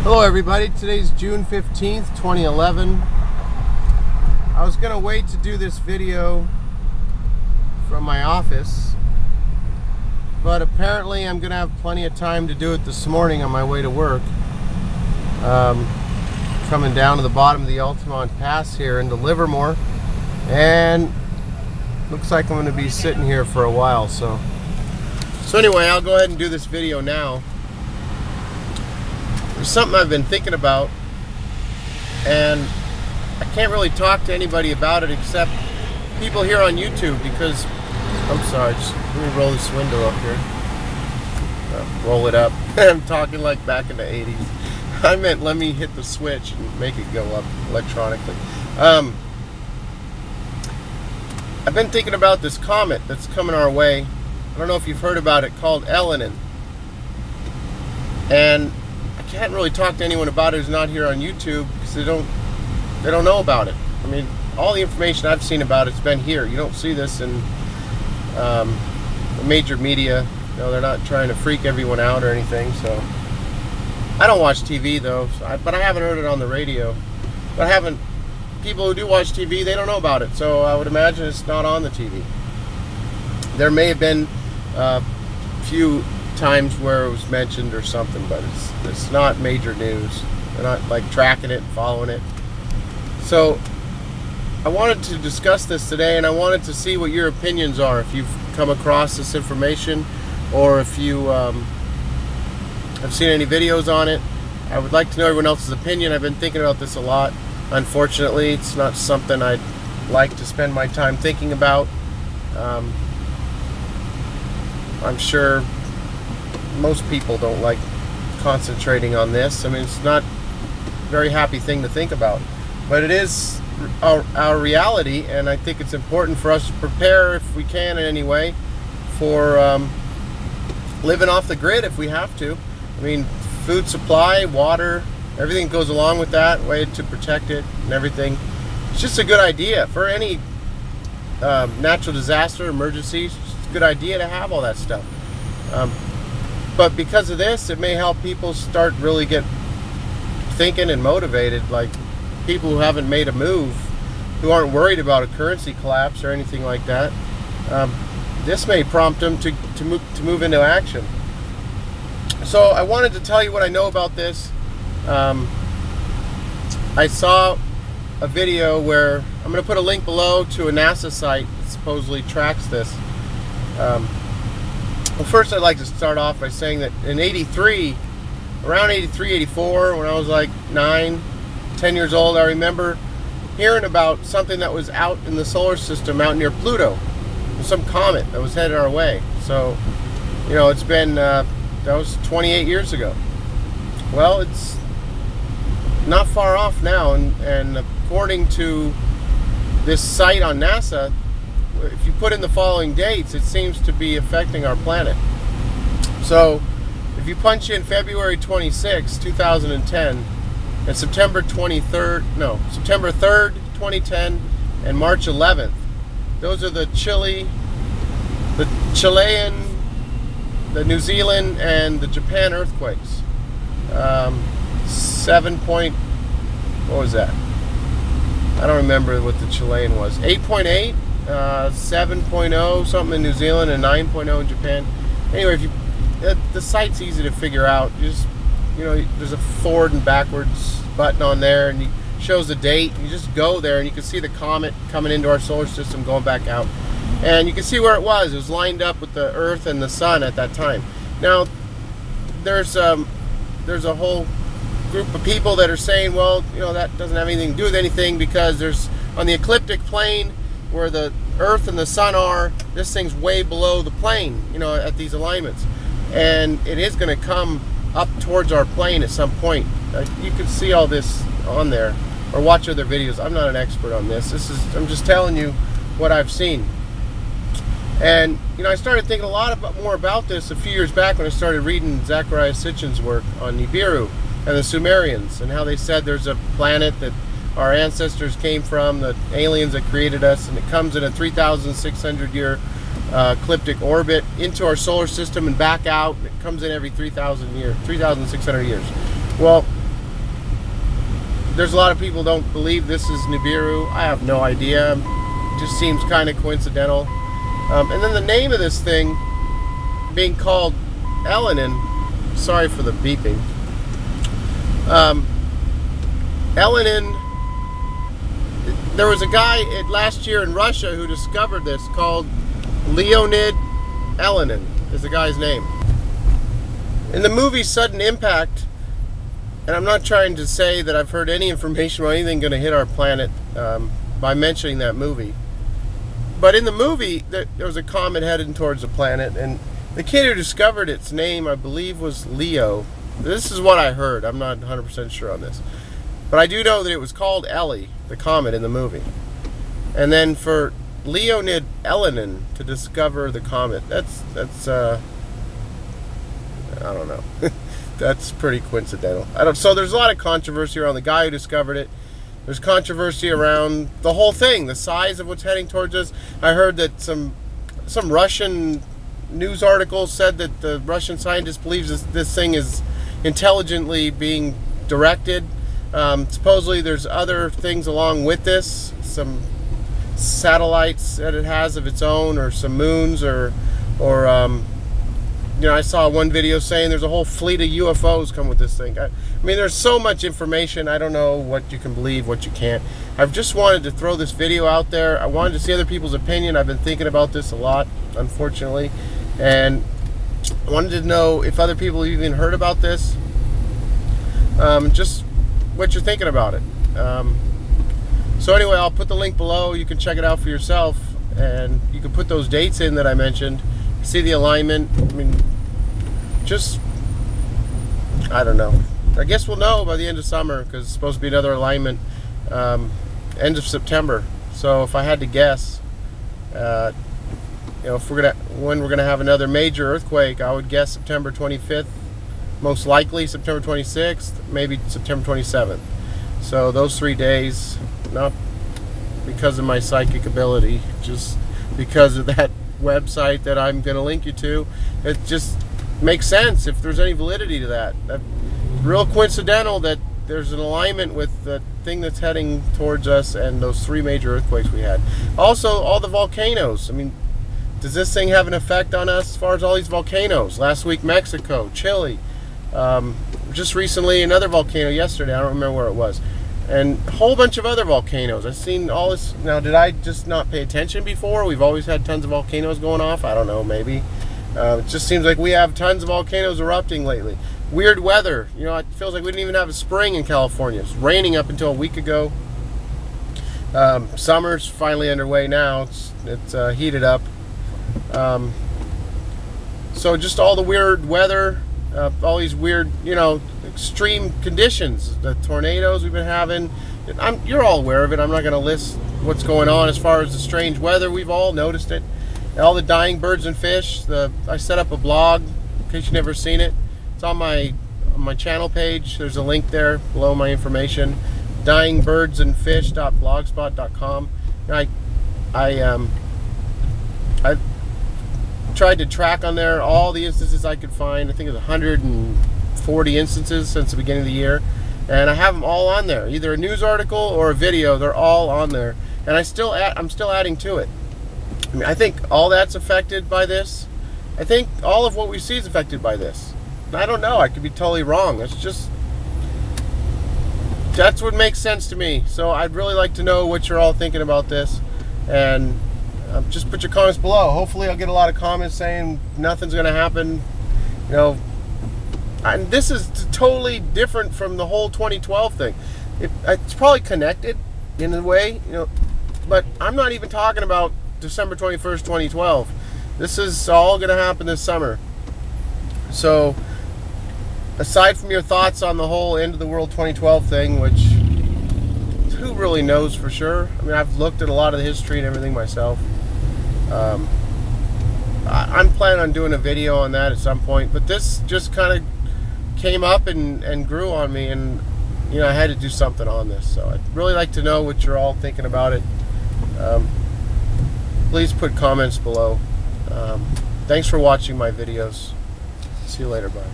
Hello everybody, today's June 15th, 2011. I was going to wait to do this video from my office, but apparently I'm going to have plenty of time to do it this morning on my way to work. Coming down to the bottom of the Altamont Pass here into Livermore, and looks like I'm going to be sitting here for a while. So anyway, I'll go ahead and do this video now. There's something I've been thinking about, and I can't really talk to anybody about it except people here on YouTube, because I'm sorry, just let me roll this window up here. Roll it up. I'm talking like back in the 80s. I meant let me hit the switch and make it go up electronically. I've been thinking about this comet that's coming our way. I don't know if you've heard about it, called Elenin. And I can't really talk to anyone about it who's not here on YouTube, because they don't know about it. I mean, all the information I've seen about it's been here. You don't see this in the major media. You know, they're not trying to freak everyone out or anything. So I don't watch TV though, but I haven't heard it on the radio. But I haven't. People who do watch TV, they don't know about it. So I would imagine it's not on the TV. There may have been a few times where it was mentioned or something, but it's not major news. They're not like tracking it and following it. So I wanted to discuss this today, and I wanted to see what your opinions are, if you've come across this information or if you have seen any videos on it. I would like to know everyone else's opinion. I've been thinking about this a lot. Unfortunately, it's not something I'd like to spend my time thinking about. I'm sure most people don't like concentrating on this. I mean, it's not a very happy thing to think about, but it is our reality, and I think it's important for us to prepare, if we can in any way, for living off the grid if we have to. I mean, food supply, water, everything goes along with that, way to protect it and everything. It's just a good idea for any natural disaster, emergencies. It's a good idea to have all that stuff. But because of this, it may help people start really get thinking and motivated, like people who haven't made a move, who aren't worried about a currency collapse or anything like that. This may prompt them to move into action. So I wanted to tell you what I know about this. I saw a video where, I'm going to put a link below to a NASA site that supposedly tracks this. Well, first I'd like to start off by saying that in around 83, 84, when I was like 9, 10 years old, I remember hearing about something that was out in the solar system, out near Pluto. Some comet that was headed our way. So, you know, it's been, that was 28 years ago. Well, it's not far off now, and according to this site on NASA, if you put in the following dates, it seems to be affecting our planet. So if you punch in February 26, 2010, and September 3rd, 2010, and March 11th, those are the Chilean, the New Zealand, and the Japan earthquakes. what was that? I don't remember what the Chilean was. 8.8, 7.0 something in New Zealand, and 9.0 in Japan. Anyway, if you the site's easy to figure out. You just, you know, there's a forward and backwards button on there, and it shows the date. You just go there, and you can see the comet coming into our solar system, going back out, and you can see where it was. It was lined up with the Earth and the Sun at that time. Now, there's a whole group of people that are saying, well, you know, that doesn't have anything to do with anything, because there's, on the ecliptic plane where the Earth and the Sun are, this thing's way below the plane, you know, at these alignments, and it is going to come up towards our plane at some point. You can see all this on there, or watch other videos. I'm not an expert on this. I'm just telling you what I've seen. And, you know, I started thinking a lot more about this a few years back when I started reading Zecharia Sitchin's work on Nibiru and the Sumerians, and how they said there's a planet that our ancestors came from, the aliens that created us, and it comes in a 3,600 year ecliptic orbit into our solar system and back out. It comes in every 3,600 years. Well, there's a lot of people don't believe this is Nibiru. I have no idea. It just seems kind of coincidental. And then the name of this thing being called Elenin. Sorry for the beeping. Elenin. There was a guy last year in Russia who discovered this, called Leonid Elenin is the guy's name. In the movie Sudden Impact, and I'm not trying to say that I've heard any information about anything going to hit our planet by mentioning that movie, but in the movie there was a comet headed towards the planet, and the kid who discovered its name, I believe, was Leo. This is what I heard. I'm not 100% sure on this, but I do know that it was called Ellie, the comet in the movie. And then for Leonid Elenin to discover the comet, that's I don't know. That's pretty coincidental. So there's a lot of controversy around the guy who discovered it. There's controversy around the whole thing, the size of what's heading towards us. I heard that some Russian news articles said that the Russian scientist believes this thing is intelligently being directed. Supposedly there's other things along with this, some satellites that it has of its own, or some moons, or you know, I saw one video saying there's a whole fleet of UFOs come with this thing. I mean, there's so much information. I don't know what you can believe, what you can't. I've just wanted to throw this video out there. I wanted to see other people's opinion. I've been thinking about this a lot, unfortunately, and I wanted to know if other people even heard about this. Just what you're thinking about it. So anyway, I'll put the link below. You can check it out for yourself, and you can put those dates in that I mentioned. See the alignment. I mean, just, I don't know. I guess we'll know by the end of summer, because it's supposed to be another alignment end of September. So if I had to guess, you know, when we're gonna have another major earthquake, I would guess September 25th, most likely September 26th, maybe September 27th. So those 3 days, not because of my psychic ability, just because of that website that I'm going to link you to. It just makes sense if there's any validity to that. That's real coincidental that there's an alignment with the thing that's heading towards us and those 3 major earthquakes we had. Also, all the volcanoes. I mean, does this thing have an effect on us as far as all these volcanoes? Last week, Mexico, Chile. Just recently, another volcano yesterday. I don't remember where it was. And a whole bunch of other volcanoes. I've seen all this. Now, did I just not pay attention before? We've always had tons of volcanoes going off. I don't know, maybe. It just seems like we have tons of volcanoes erupting lately. Weird weather. You know, it feels like we didn't even have a spring in California. It's raining up until a week ago. Summer's finally underway now. It's heated up. So just all the weird weather, all these weird, you know, extreme conditions, the tornadoes we've been having. You're all aware of it. I'm not going to list what's going on as far as the strange weather. We've all noticed it. And all the dying birds and fish. I set up a blog, in case you've never seen it. It's on my channel page. There's a link there below my information. dyingbirdsandfish.blogspot.com. I tried to track on there all the instances I could find. I think it was 140 instances since the beginning of the year, and I have them all on there, either a news article or a video. They're all on there, and I'm still adding to it. I mean, I think all that's affected by this. I think all of what we see is affected by this. And I don't know, I could be totally wrong. That's what makes sense to me. So I'd really like to know what you're all thinking about this, and just put your comments below. Hopefully I'll get a lot of comments saying nothing's going to happen. You know, and this is totally different from the whole 2012 thing. It's probably connected in a way, you know, but I'm not even talking about December 21st, 2012. This is all going to happen this summer. So, aside from your thoughts on the whole end of the world 2012 thing, which who really knows for sure? I mean, I've looked at a lot of the history and everything myself. I'm planning on doing a video on that at some point, but this just kind of came up and grew on me, and you know, I had to do something on this. So I'd really like to know what you're all thinking about it. Please put comments below. Thanks for watching my videos. See you later. Bye.